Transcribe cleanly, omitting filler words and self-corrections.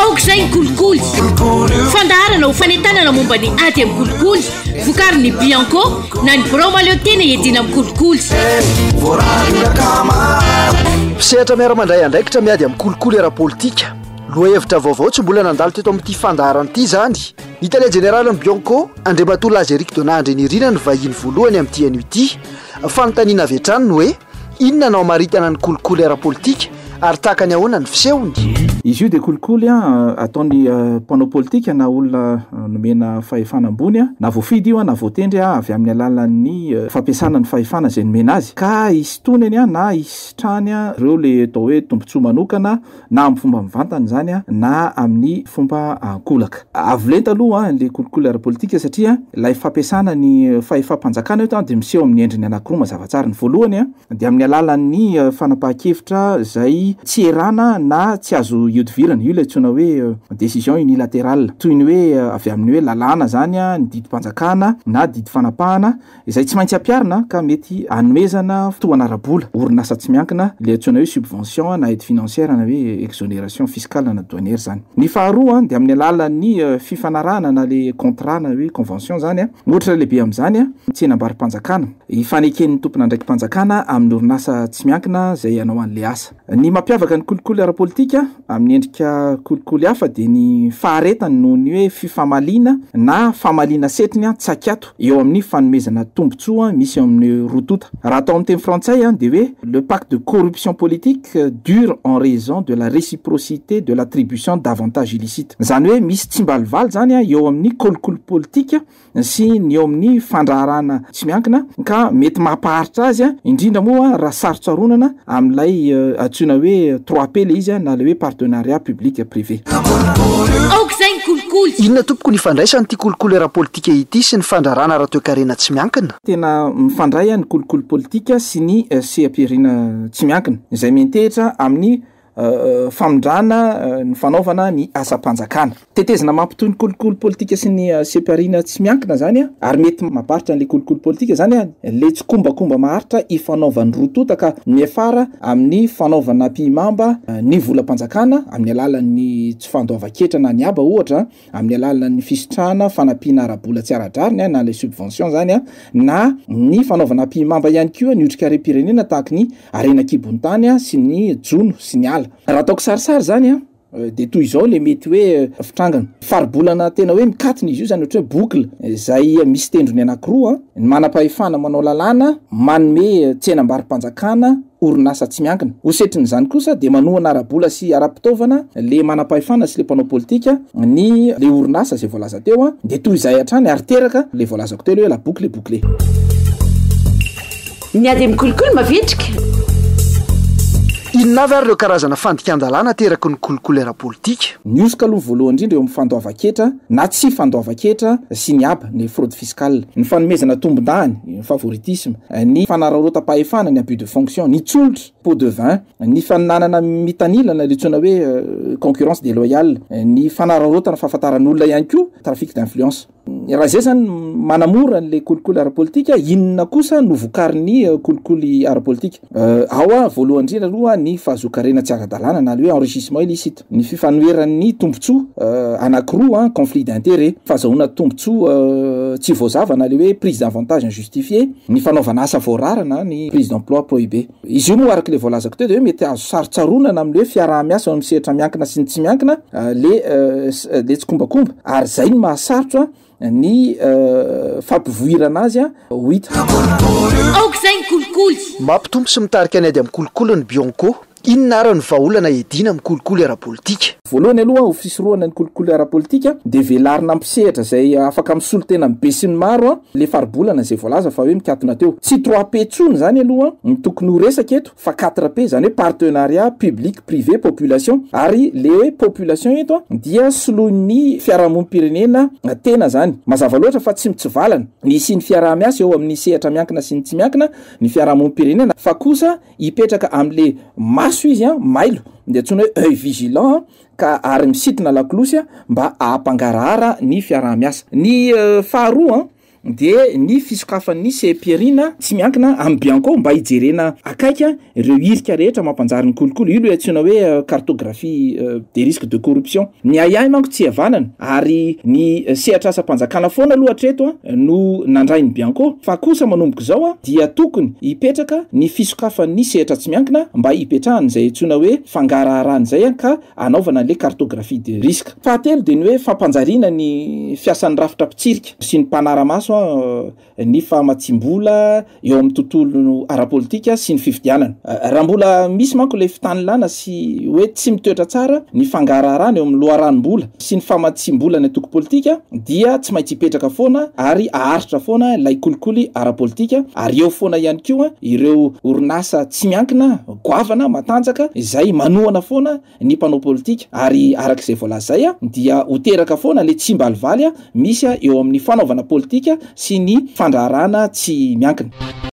aok'izay ny kolikoly fandaharana ho fanentanana momba ny ady amin'ny kolikoly vokary ny bianco na ny bromaleo tena edina amin'ny kolikoly pisehatra miara mandray andraikitra miady amin'ny kolikoly ara-politika loha hevitra vaovao tsy mbola nandalo teto amin'ity fandaharanaity zany Italia General Bianco Andriamatola Azeric Donandre nirina ny vahiny voalohany amin'ity anio ity fanontaniana avy hatrany hoe inona nao maritana ny kolikoly ara-politika ary takany ahoana ny fisehony izy io de kolikoly ataony mpanao politika na olona nomena fahefana ambony na voafidy io na voatendry avy amin'ny alalan'ny fampiasana ny fahefana izay nomena azy ka isitonany na isitrany ireo le atao hoe tombontsoa manokana na amin'ny fomba mivantana zany na amin'ny fomba ankolaka avolenta aloha le kolikoly ara-politika satria ilay fampiasana ny fahefam-panjakana eto de miseho amin'ny endriny anankiroa mazavatsara ny voalohany de amin'ny alalan'ny fanapahan-kevitra zay tsy erana na tsy azo iodivirana io le tsona hoe décision unilatérale toy ny hoe avy amin'ny hoe lalàna zany ny didim-panjakana na didy fanapahana izay tsy maintsy ampiarina ka mety anomezana fotoana ara-bola orinasa tsy miankina le tsona hoe subvention na aide financière na hoe exonération fiscale na douanière zany ny faharoa de amin'ny alalan'ny fifanarahana na le contrat na hoe convention zany ohatra lehibe amin'izany tsenam-bary-panjakana ifaneken'ny tompona ndraiky mpanjakana amin'ny orinasa tsy miankina zay anao an'le asa ny mampiavaka ny kolikoly ara-politika amin'ny endrika kolikoly hafa de ny faharetany noho ny hoe fifamaliana na famaliana setiny tsakato eo amin'ny fanomezana tombontsoa misy eo amin'ny rotota raha atao amin'ny teny frantsay de hoe le pacte de corruption politique dure en raison de la réciprocité de l'attribution d'avantages illicites zany hoe misy tsimbalivalo zany eo amin'ny kolikoly politika sy ny eo amin'ny fandraharana tsy miankina ka mety mampaharitra azy indrindra moa raha sarotsaronana amin'ilay atsona hoe 3P le izy na le hoe partenariat public privé aok'izay ny kolikoly inona tompoko ny fandraisany ty kolikoly ara-politika ity sy ny fandrarana raha toe-karena tsy miankina tena mifandray ny kolikoly politika sy ny sehampirina tsy miankina izay mentehitra amin'ny famondrana ny fanaovana ny asa-panjakana tetezina mampitoy ny kolikoly politika sy ny separina tsy miankina zany ary mety maparitra n'le kolikoly politika zany le tsy kombakomba maharitra ifanaovany rotota ka miafara amin'ny fanaovana mpimamba ny volam-panjakana amin'ny alalan'ny tsy fandoava-ketra na ny aba ohatra amin'ny alalan'ny fisitrahana fanampiana ara-bola tsy ara-drariny na le subvention zany na ny fanaovana mpimamba ihany koa ny otrikaream-pirenena tahaka ny arenakibony tany sy ny jono sy ny ala raha ataoko sarisary zany de toy izao le mety hoe fitrangana faribolana tena hoe mikatiny izy io zany ohatra hoe boucle zay misy tendrony anankiroa ny manam-pahefana manao lalàna manome tsenam-bary-panjakana orinasa tsy miankina hosetriny zany kosa de manohana ara-bola sy ara-pitaovana le manam-pahefana sy le mpanao politika ny le orinasa zay voalaza teo de toy izay hatrany ary teraka le voalazako teo le hoe la boucle bouclé miady amin'ny kolikoly mavitrika inona avy ary ireo karazana fandikan-dalàna teraka ny kolikoly ara-politika niosika aloha voalohany indrindra eo amin'ny fandoava-ketra na tsy fandoava-ketra sy ny aba ny fraude fiscale ny fanomezana tombondany ny favoritisme ny fanararota-pahefana ny abus de fonction ny tsolitra pot de vin ny faninanana mitanilana le tsona hoe concurrence déloyale ny fanararotana fahafantaran'olona ihany koa trafic d'influence raha zay zany manamora n'le kolikoly ara-politika inona kosa no vokarin'ny kolikoly ara-politika ao voalohany indrindra aloha ny fahazokarena tsy ara-dalàna na le hoe enrichissement illicite ny fifanoeran'ny tombontsoa anankiroa conflit d'intérêt fahazahoana tombontsoa tsy voazava na le hoe prise d'avantage injustifié ny fanaovana asa voararana ny prise d'emploi prohibé izy io moa araka le voalazako teo de hoe mety azo sarotsaronana amin'le hoe fiaraha-miasa amin'ny sehatra miankina sy ny tsy miankina le tsy kombakomba ary zay ny mahasarotra ny fampivoirana azy ho hita aok'izay ny kolikoly mampitompo sy mitarika any ady amin'ny kolikoly ny Bianco inona ary ny vahaolana edina amin'ny kolikoly ara-politika voalohany aloha ofisoroana ny kolikoly ara-politika de velarina ampisehatra zay afaka misolo tena mibe sy ny maro le faribolana zay voalaza fa hoe mikatona teo tsy 3P tsony zany aloha ny tokony ho resaka eto fa 4P zany hoe partenariat public privé population ary le population eto dia soloin'ny fiarahamonim-pirenena tena zany mazava loatra fa tsy mitsivalana ny sy ny fiaraha-miasa eo amin'ny sehatra miankina sy ny tsy miankina ny fiarahamonim-pirenena fa kosa hipetraka am'le maso izy mailo de tsona hoe œil vigilant ka ary misitina lakolosy mba ahampangarahara ny fiaraha-miasa ny faharoa de ny fisokafan'ny CPRIna tsy miankina amin'ny Bianco mba hijerena akaika ireo irika rehetra mampanjary ny kolokolo. Io lo antsoina hoe cartographie des risques de corruption. Ny AI manko tsy havanana ary ny sehatra asa-panjakana foana aloha hatreto no nandray ny Bianco, fa kosa manomboka zao dia tokony hipetraka ny fisokafan'ny sehatra tsy miankina mba hipetrahany zay antsoina hoe fangaraharahan zay ka anaovana le cartographie des risques. Fahatelo de ny hoe fampanjariana ny fiasan'ny rafitra pitsirika sy ny mpanaramaso ny fahamatsimbola eo amin'ny tontolo ara-politika sy ny fifidianana. Raha mbola misy manko le fitanilana sy hoe tsy mitoetra tsara ny fangaraharaha eo amin'ny loharanom-bola sy ny fahamatsimbola ny atoko politika dia tsy maintsy hipetraka foana ary aharitra foana ilay kolikoly ara-politika, ary eo foana ihany koa ireo orinasa tsy miankina goavana matanjaka izay manohana foana ny mpanao politika, ary arak'izay voalazay dia hoteraka foana le tsy mbalivaly misy eo amin'ny fanaovana politika sy ny fandraharahana tsy miankina.